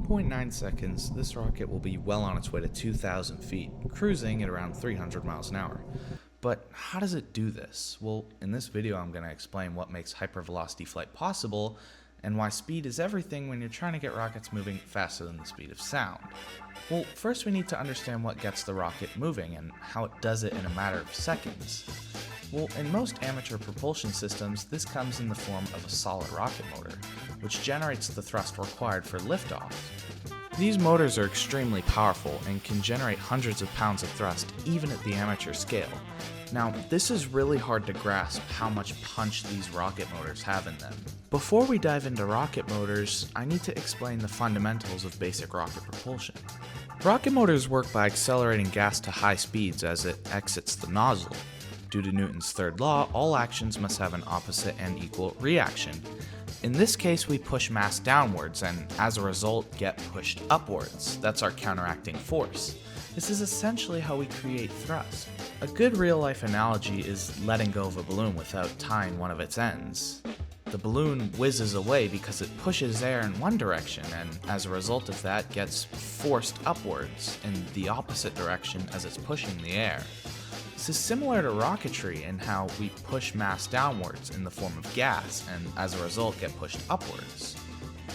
1.9 seconds, this rocket will be well on its way to 2,000 feet, cruising at around 300 miles an hour. But how does it do this? Well, in this video I'm going to explain what makes hypervelocity flight possible and why speed is everything when you're trying to get rockets moving faster than the speed of sound. Well, first we need to understand what gets the rocket moving and how it does it in a matter of seconds. Well, in most amateur propulsion systems, this comes in the form of a solid rocket motor, which generates the thrust required for liftoff. These motors are extremely powerful and can generate hundreds of pounds of thrust even at the amateur scale. Now, this is really hard to grasp how much punch these rocket motors have in them. Before we dive into rocket motors, I need to explain the fundamentals of basic rocket propulsion. Rocket motors work by accelerating gas to high speeds as it exits the nozzle. Due to Newton's third law, all actions must have an opposite and equal reaction. In this case, we push mass downwards and, as a result, get pushed upwards. That's our counteracting force. This is essentially how we create thrust. A good real-life analogy is letting go of a balloon without tying one of its ends. The balloon whizzes away because it pushes air in one direction and, as a result of that, gets forced upwards in the opposite direction as it's pushing the air. This is similar to rocketry in how we push mass downwards in the form of gas and as a result get pushed upwards.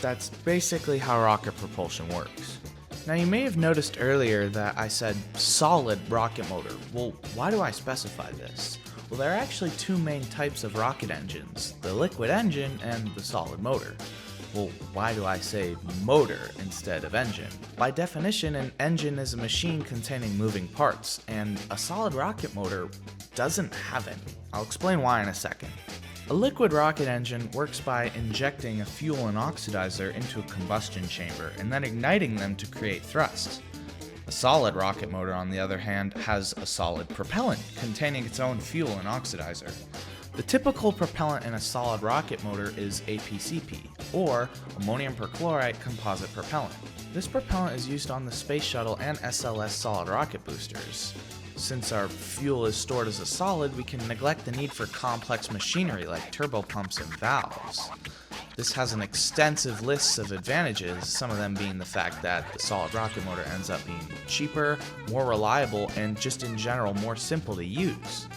That's basically how rocket propulsion works. Now you may have noticed earlier that I said solid rocket motor. Well, why do I specify this? Well, there are actually two main types of rocket engines, the liquid engine and the solid motor. Well, why do I say motor instead of engine? By definition, an engine is a machine containing moving parts, and a solid rocket motor doesn't have any. I'll explain why in a second. A liquid rocket engine works by injecting a fuel and oxidizer into a combustion chamber and then igniting them to create thrust. A solid rocket motor, on the other hand, has a solid propellant containing its own fuel and oxidizer. The typical propellant in a solid rocket motor is APCP, or ammonium perchloride composite propellant. This propellant is used on the Space Shuttle and SLS solid rocket boosters. Since our fuel is stored as a solid, we can neglect the need for complex machinery like turbopumps and valves. This has an extensive list of advantages, some of them being the fact that the solid rocket motor ends up being cheaper, more reliable, and just in general more simple to use.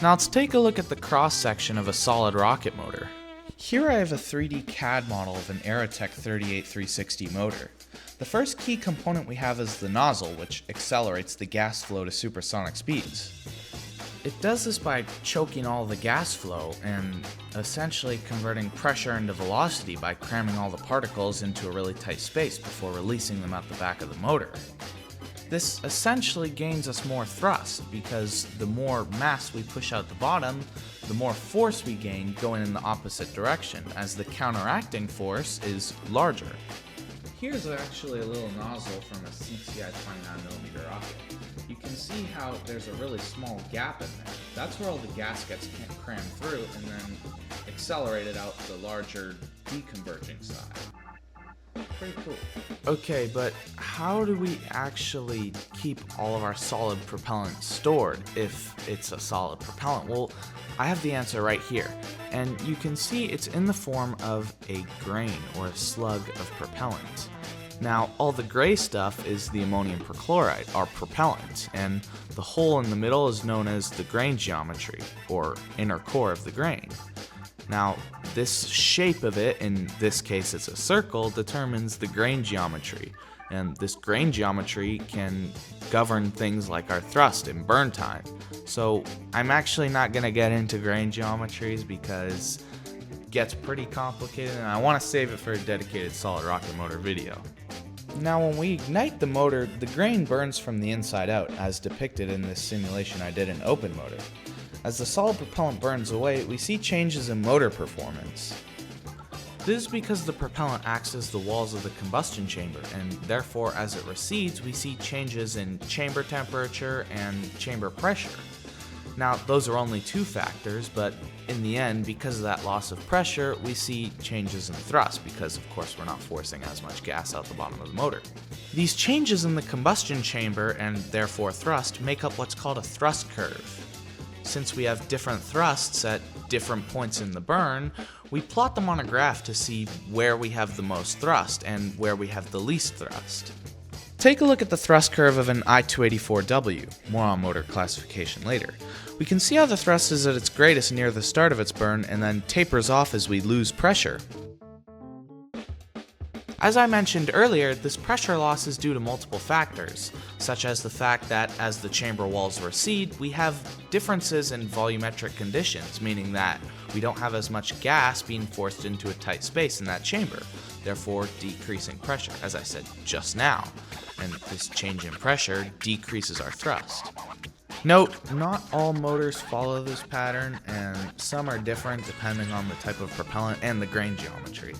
Now let's take a look at the cross-section of a solid rocket motor. Here I have a 3D CAD model of an AeroTech 38360 motor. The first key component we have is the nozzle, which accelerates the gas flow to supersonic speeds. It does this by choking all the gas flow and essentially converting pressure into velocity by cramming all the particles into a really tight space before releasing them out the back of the motor. This essentially gains us more thrust because the more mass we push out the bottom, the more force we gain going in the opposite direction, as the counteracting force is larger. Here's actually a little nozzle from a CTI 29mm rocket. You can see how there's a really small gap in there. That's where all the gas gets crammed through and then accelerated out the larger deconverging side. Pretty cool. Okay, but how do we actually keep all of our solid propellant stored if it's a solid propellant? Well, I have the answer right here, and you can see it's in the form of a grain or a slug of propellant. Now, all the gray stuff is the ammonium perchloride, our propellant, and the hole in the middle is known as the grain geometry, or inner core of the grain. Now, this shape of it, in this case it's a circle, determines the grain geometry, and this grain geometry can govern things like our thrust and burn time. So I'm actually not going to get into grain geometries because it gets pretty complicated and I want to save it for a dedicated solid rocket motor video. Now when we ignite the motor, the grain burns from the inside out, as depicted in this simulation I did in open motor. As the solid propellant burns away, we see changes in motor performance. This is because the propellant acts as the walls of the combustion chamber, and therefore as it recedes, we see changes in chamber temperature and chamber pressure. Now, those are only two factors, but in the end, because of that loss of pressure, we see changes in thrust, because of course we're not forcing as much gas out the bottom of the motor. These changes in the combustion chamber, and therefore thrust, make up what's called a thrust curve. Since we have different thrusts at different points in the burn, we plot them on a graph to see where we have the most thrust and where we have the least thrust. Take a look at the thrust curve of an I-284W, more on motor classification later. We can see how the thrust is at its greatest near the start of its burn and then tapers off as we lose pressure. As I mentioned earlier, this pressure loss is due to multiple factors, such as the fact that as the chamber walls recede, we have differences in volumetric conditions, meaning that we don't have as much gas being forced into a tight space in that chamber, therefore decreasing pressure, as I said just now, and this change in pressure decreases our thrust. Note, not all motors follow this pattern, and some are different depending on the type of propellant and the grain geometry.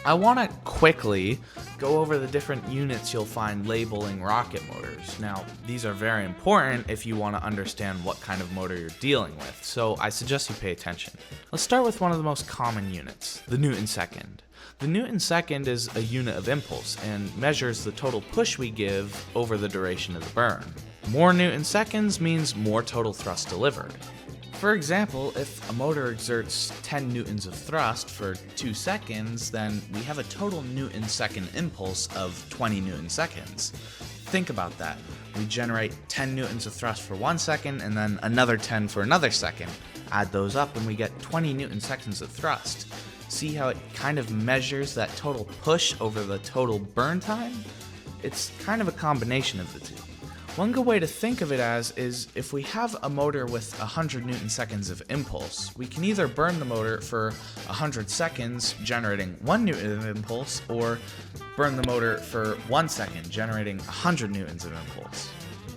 I want to quickly go over the different units you'll find labeling rocket motors. Now, these are very important if you want to understand what kind of motor you're dealing with, so I suggest you pay attention. Let's start with one of the most common units, the Newton second. The Newton second is a unit of impulse and measures the total push we give over the duration of the burn. More Newton seconds means more total thrust delivered. For example, if a motor exerts 10 newtons of thrust for 2 seconds, then we have a total Newton second impulse of 20 Newton seconds. Think about that. We generate 10 newtons of thrust for 1 second and then another 10 for another second. Add those up and we get 20 Newton seconds of thrust. See how it kind of measures that total push over the total burn time? It's kind of a combination of the two. One good way to think of it as is if we have a motor with 100 Newton seconds of impulse, we can either burn the motor for 100 seconds generating 1 Newton of impulse, or burn the motor for 1 second generating 100 Newtons of impulse.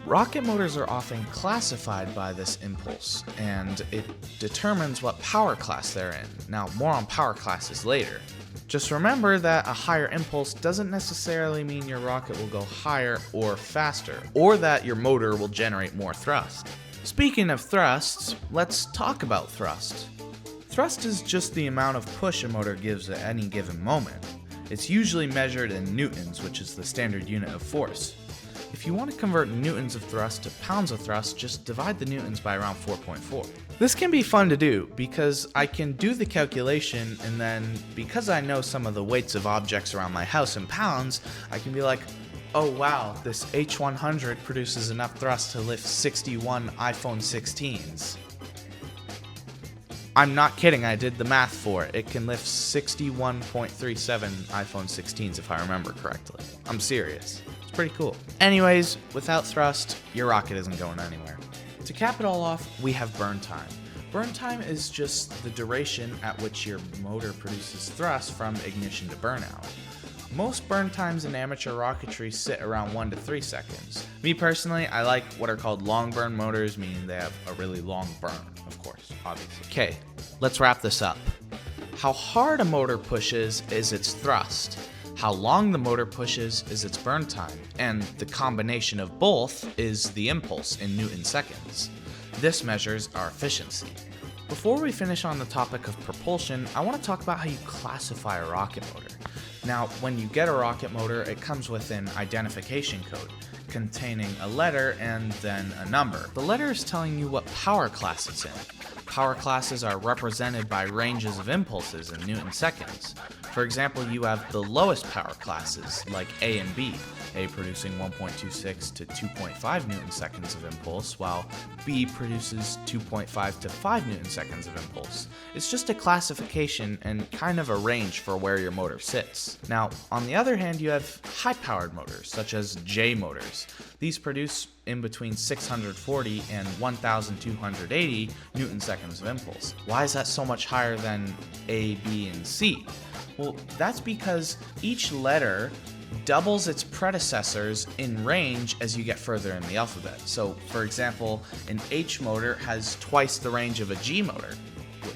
Rocket motors are often classified by this impulse, and it determines what power class they're in. Now, more on power classes later. Just remember that a higher impulse doesn't necessarily mean your rocket will go higher or faster, or that your motor will generate more thrust. Speaking of thrusts, let's talk about thrust. Thrust is just the amount of push a motor gives at any given moment. It's usually measured in newtons, which is the standard unit of force. If you want to convert newtons of thrust to pounds of thrust, just divide the newtons by around 4.4. This can be fun to do because I can do the calculation, and then because I know some of the weights of objects around my house in pounds, I can be like, oh wow, this H100 produces enough thrust to lift 61 iPhone 16s. I'm not kidding, I did the math for it. It can lift 61.37 iPhone 16s if I remember correctly. I'm serious. It's pretty cool. Anyways, without thrust, your rocket isn't going anywhere. To cap it all off, we have burn time. Burn time is just the duration at which your motor produces thrust from ignition to burnout. Most burn times in amateur rocketry sit around 1 to 3 seconds. Me personally, I like what are called long burn motors, meaning they have a really long burn, of course, obviously. Okay, let's wrap this up. How hard a motor pushes is its thrust. How long the motor pushes is its burn time, and the combination of both is the impulse in Newton seconds. This measures our efficiency. Before we finish on the topic of propulsion, I want to talk about how you classify a rocket motor. Now, when you get a rocket motor, it comes with an identification code containing a letter and then a number. The letter is telling you what power class it's in. Power classes are represented by ranges of impulses in Newton seconds. For example, you have the lowest power classes like A and B, A producing 1.26 to 2.5 Newton seconds of impulse, while B produces 2.5 to 5 Newton seconds of impulse. It's just a classification and kind of a range for where your motor sits. Now, on the other hand, you have high-powered motors, such as J motors. These produce in between 640 and 1,280 Newton seconds of impulse. Why is that so much higher than A, B, and C? Well, that's because each letter doubles its predecessors in range as you get further in the alphabet. So, for example, an H motor has twice the range of a G motor,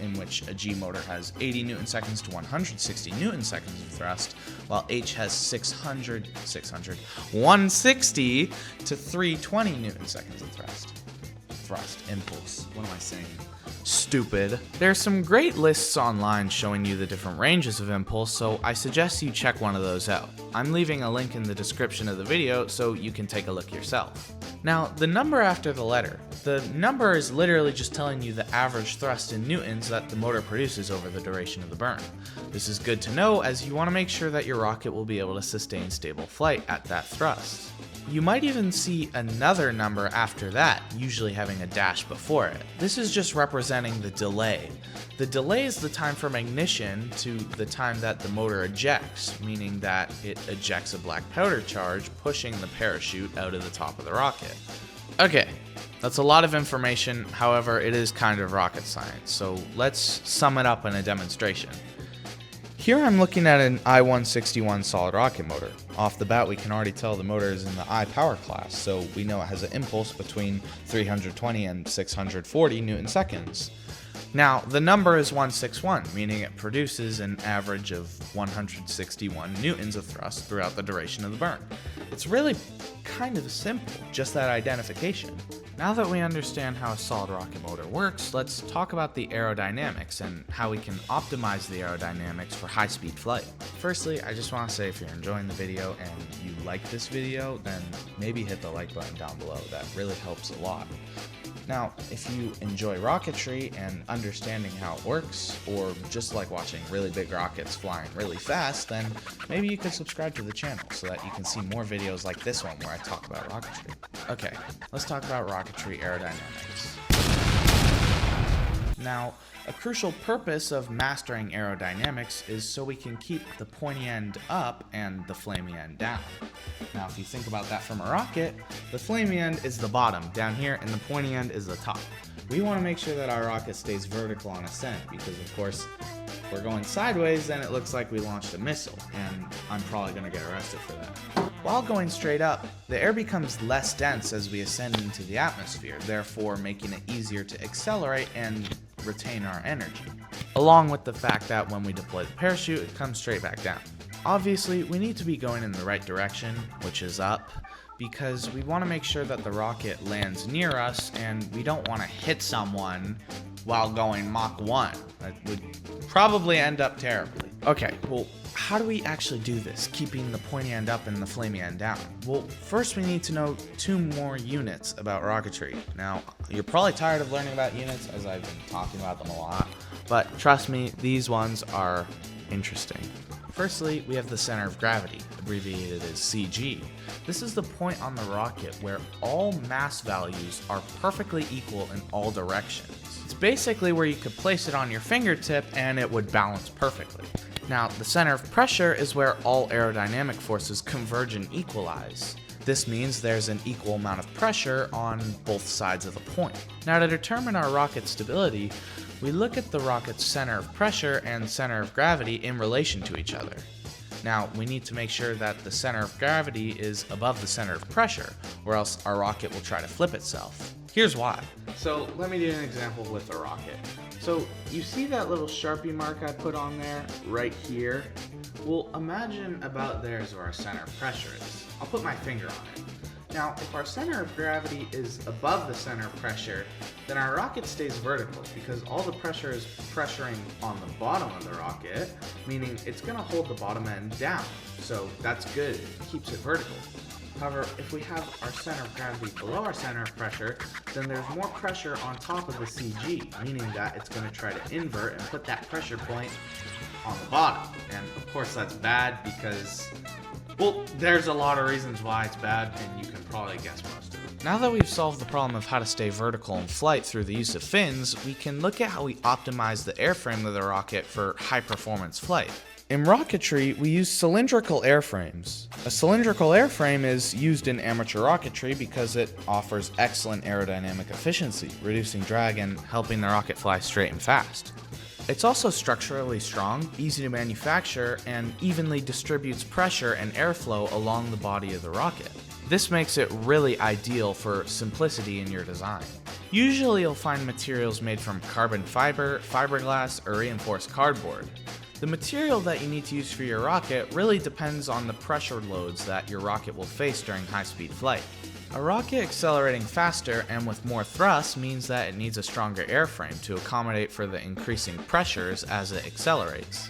in which a G motor has 80 newton seconds to 160 newton seconds of thrust, while H has 160 to 320 newton seconds of thrust. Impulse. What am I saying? Stupid. There's some great lists online showing you the different ranges of impulse, so I suggest you check one of those out. I'm leaving a link in the description of the video so you can take a look yourself. Now, the number after the letter, The number is literally just telling you the average thrust in newtons that the motor produces over the duration of the burn. This is good to know as you want to make sure that your rocket will be able to sustain stable flight at that thrust. You might even see another number after that, usually having a dash before it. This is just representing the delay. The delay is the time from ignition to the time that the motor ejects, meaning that it ejects a black powder charge, pushing the parachute out of the top of the rocket. Okay, that's a lot of information, however, it is kind of rocket science, so let's sum it up in a demonstration. Here I'm looking at an I-161 solid rocket motor. Off the bat we can already tell the motor is in the I power class, so we know it has an impulse between 320 and 640 newton seconds. Now, the number is 161, meaning it produces an average of 161 newtons of thrust throughout the duration of the burn. It's really kind of simple, just that identification. Now that we understand how a solid rocket motor works, let's talk about the aerodynamics and how we can optimize the aerodynamics for high-speed flight. Firstly, I just want to say if you're enjoying the video and you like this video, then maybe hit the like button down below. That really helps a lot. Now, if you enjoy rocketry and understanding how it works, or just like watching really big rockets flying really fast, then maybe you could subscribe to the channel so that you can see more videos like this one where I talk about rocketry. Okay, let's talk about rocketry aerodynamics. Now, a crucial purpose of mastering aerodynamics is so we can keep the pointy end up and the flamey end down. Now, if you think about that from a rocket, the flamey end is the bottom down here and the pointy end is the top. We want to make sure that our rocket stays vertical on ascent because, of course, if we're going sideways, then it looks like we launched a missile, and I'm probably going to get arrested for that. While going straight up, the air becomes less dense as we ascend into the atmosphere, therefore making it easier to accelerate and retain our energy. Along with the fact that when we deploy the parachute, it comes straight back down. Obviously, we need to be going in the right direction, which is up, because we want to make sure that the rocket lands near us and we don't want to hit someone while going Mach 1. That would probably end up terribly. Okay, well, how do we actually do this, keeping the pointy end up and the flamey end down? Well, first we need to know 2 more units about rocketry. Now, you're probably tired of learning about units as I've been talking about them a lot, but trust me, these ones are interesting. Firstly, we have the center of gravity, abbreviated as CG. This is the point on the rocket where all mass values are perfectly equal in all directions. It's basically where you could place it on your fingertip and it would balance perfectly. Now, the center of pressure is where all aerodynamic forces converge and equalize. This means there's an equal amount of pressure on both sides of the point. Now, to determine our rocket stability, we look at the rocket's center of pressure and center of gravity in relation to each other. Now, we need to make sure that the center of gravity is above the center of pressure, or else our rocket will try to flip itself. Here's why. So let me do an example with a rocket. So you see that little Sharpie mark I put on there, right here? Well, imagine about there is where our center of pressure is. I'll put my finger on it. Now, if our center of gravity is above the center of pressure, then our rocket stays vertical because all the pressure is pressuring on the bottom of the rocket, meaning it's going to hold the bottom end down. So that's good, it keeps it vertical. However, if we have our center of gravity below our center of pressure, then there's more pressure on top of the CG, meaning that it's going to try to invert and put that pressure point on the bottom. And of course that's bad because, well, there's a lot of reasons why it's bad, and you can probably guess most of them. Now that we've solved the problem of how to stay vertical in flight through the use of fins, we can look at how we optimize the airframe of the rocket for high-performance flight. In rocketry, we use cylindrical airframes. A cylindrical airframe is used in amateur rocketry because it offers excellent aerodynamic efficiency, reducing drag and helping the rocket fly straight and fast. It's also structurally strong, easy to manufacture, and evenly distributes pressure and airflow along the body of the rocket. This makes it really ideal for simplicity in your design. Usually you'll find materials made from carbon fiber, fiberglass, or reinforced cardboard. The material that you need to use for your rocket really depends on the pressure loads that your rocket will face during high-speed flight. A rocket accelerating faster and with more thrust means that it needs a stronger airframe to accommodate for the increasing pressures as it accelerates.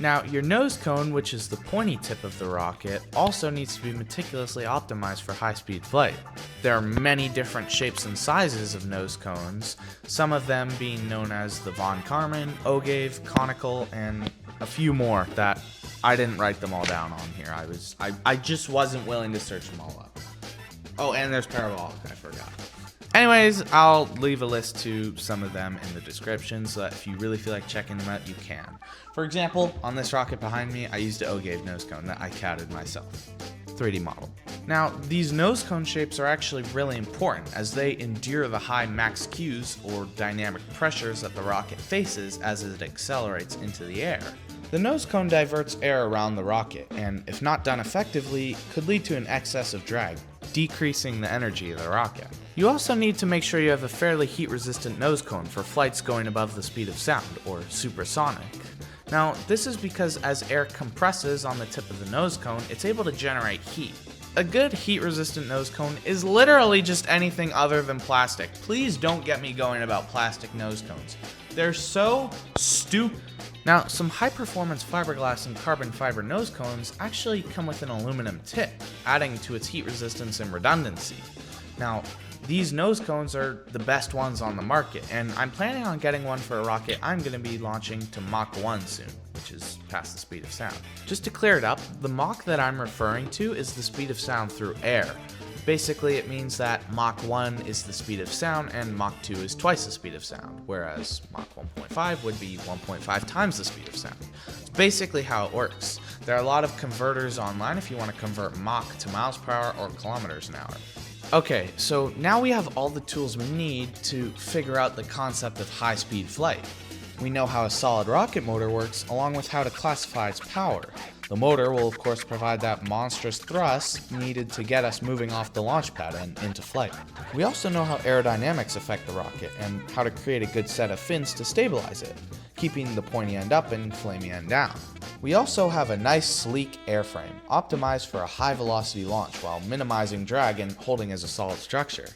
Now, your nose cone, which is the pointy tip of the rocket, also needs to be meticulously optimized for high-speed flight. There are many different shapes and sizes of nose cones, some of them being known as the von Karman, ogave, conical, and a few more that I didn't write them all down on here. I just wasn't willing to search them all up. Oh, and there's parabolic, I forgot. Anyways, I'll leave a list to some of them in the description so that if you really feel like checking them out, you can. For example, on this rocket behind me, I used an ogave nose cone that I CAD'd myself. 3D model. Now, these nose cone shapes are actually really important as they endure the high max Qs or dynamic pressures that the rocket faces as it accelerates into the air. The nose cone diverts air around the rocket and, if not done effectively, could lead to an excess of drag, decreasing the energy of the rocket. You also need to make sure you have a fairly heat-resistant nose cone for flights going above the speed of sound, or supersonic. Now, this is because as air compresses on the tip of the nose cone, it's able to generate heat. A good heat-resistant nose cone is literally just anything other than plastic. Please don't get me going about plastic nose cones. They're so stupid. Now, some high-performance fiberglass and carbon fiber nose cones actually come with an aluminum tip, adding to its heat resistance and redundancy. Now, these nose cones are the best ones on the market, and I'm planning on getting one for a rocket I'm going to be launching to Mach 1 soon, which is past the speed of sound. Just to clear it up, the Mach that I'm referring to is the speed of sound through air. Basically, it means that Mach 1 is the speed of sound and Mach 2 is twice the speed of sound, whereas Mach 1.5 would be 1.5 times the speed of sound. It's basically how it works. There are a lot of converters online if you want to convert Mach to miles per hour or kilometers an hour. Okay, so now we have all the tools we need to figure out the concept of high-speed flight. We know how a solid rocket motor works, along with how to classify its power. The motor will of course provide that monstrous thrust needed to get us moving off the launch pad and into flight. We also know how aerodynamics affect the rocket and how to create a good set of fins to stabilize it, keeping the pointy end up and flamey end down. We also have a nice sleek airframe, optimized for a high velocity launch while minimizing drag and holding as a solid structure.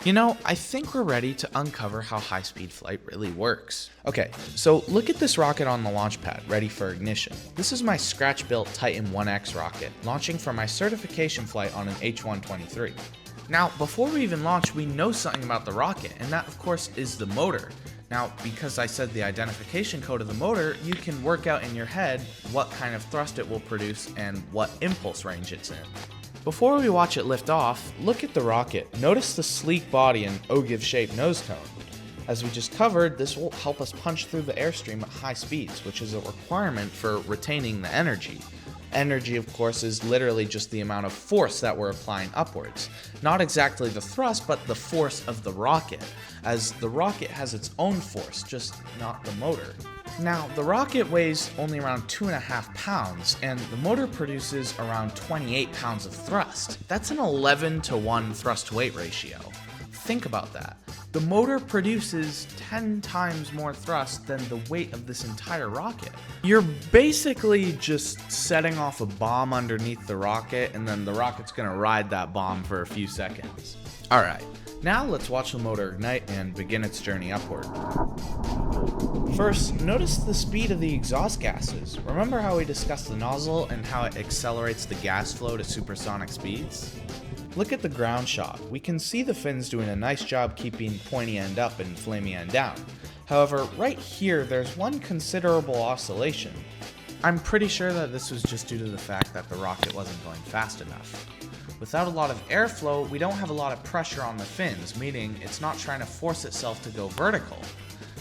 You know, I think we're ready to uncover how high-speed flight really works. Okay, so look at this rocket on the launch pad, ready for ignition. This is my scratch-built Titan 1X rocket, launching from my certification flight on an H-123. Now, before we even launch, we know something about the rocket, and that, of course, is the motor. Now, because I said the identification code of the motor, you can work out in your head what kind of thrust it will produce and what impulse range it's in. Before we watch it lift off, look at the rocket. Notice the sleek body and ogave-shaped nose cone. As we just covered, this will help us punch through the airstream at high speeds, which is a requirement for retaining the energy. Energy, of course, is literally just the amount of force that we're applying upwards. Not exactly the thrust, but the force of the rocket, as the rocket has its own force, just not the motor. Now, the rocket weighs only around 2.5 pounds, and the motor produces around 28 pounds of thrust. That's an 11-to-1 thrust-to-weight ratio. Think about that. The motor produces 10 times more thrust than the weight of this entire rocket. You're basically just setting off a bomb underneath the rocket, and then the rocket's gonna ride that bomb for a few seconds. Alright, now let's watch the motor ignite and begin its journey upward. First, notice the speed of the exhaust gases. Remember how we discussed the nozzle and how it accelerates the gas flow to supersonic speeds? Look at the ground shot. We can see the fins doing a nice job keeping pointy end up and flamey end down. However, right here there's one considerable oscillation. I'm pretty sure that this was just due to the fact that the rocket wasn't going fast enough. Without a lot of airflow, we don't have a lot of pressure on the fins, meaning it's not trying to force itself to go vertical.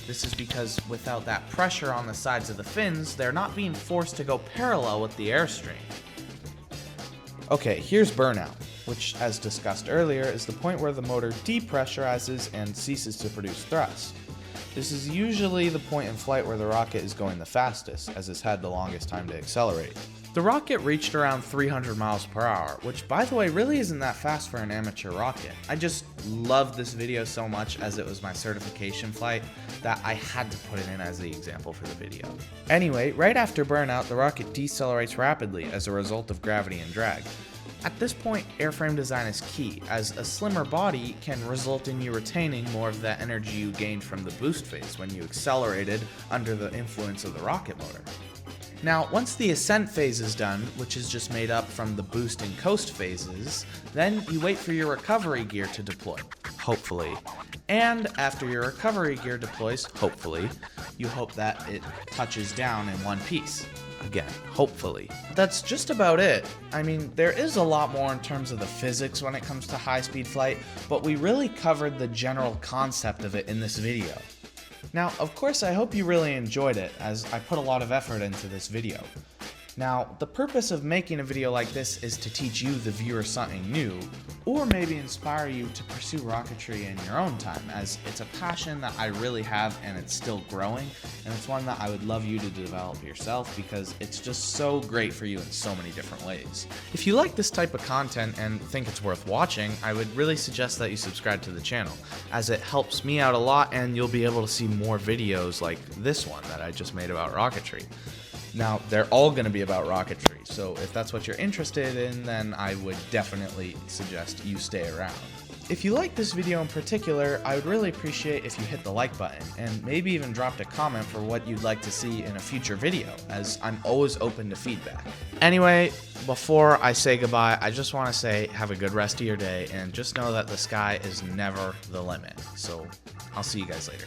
This is because without that pressure on the sides of the fins, they're not being forced to go parallel with the airstream. Okay, here's burnout, which, as discussed earlier, is the point where the motor depressurizes and ceases to produce thrust. This is usually the point in flight where the rocket is going the fastest, as it's had the longest time to accelerate. The rocket reached around 300 miles per hour, which by the way really isn't that fast for an amateur rocket. I just love this video so much as it was my certification flight that I had to put it in as the example for the video. Anyway, right after burnout, the rocket decelerates rapidly as a result of gravity and drag. At this point, airframe design is key, as a slimmer body can result in you retaining more of that energy you gained from the boost phase when you accelerated under the influence of the rocket motor. Now, once the ascent phase is done, which is just made up from the boost and coast phases, then you wait for your recovery gear to deploy, hopefully. And after your recovery gear deploys, hopefully, you hope that it touches down in one piece. Again, hopefully. That's just about it. I mean, there is a lot more in terms of the physics when it comes to high-speed flight, but we really covered the general concept of it in this video. Now, of course, I hope you really enjoyed it, as I put a lot of effort into this video. Now, the purpose of making a video like this is to teach you, the viewer, something new, or maybe inspire you to pursue rocketry in your own time, as it's a passion that I really have and it's still growing, and it's one that I would love you to develop yourself because it's just so great for you in so many different ways. If you like this type of content and think it's worth watching, I would really suggest that you subscribe to the channel, as it helps me out a lot and you'll be able to see more videos like this one that I just made about rocketry. Now, they're all going to be about rocketry, so if that's what you're interested in, then I would definitely suggest you stay around. If you like this video in particular, I would really appreciate if you hit the like button, and maybe even dropped a comment for what you'd like to see in a future video, as I'm always open to feedback. Anyway, before I say goodbye, I just want to say have a good rest of your day, and just know that the sky is never the limit. So, I'll see you guys later.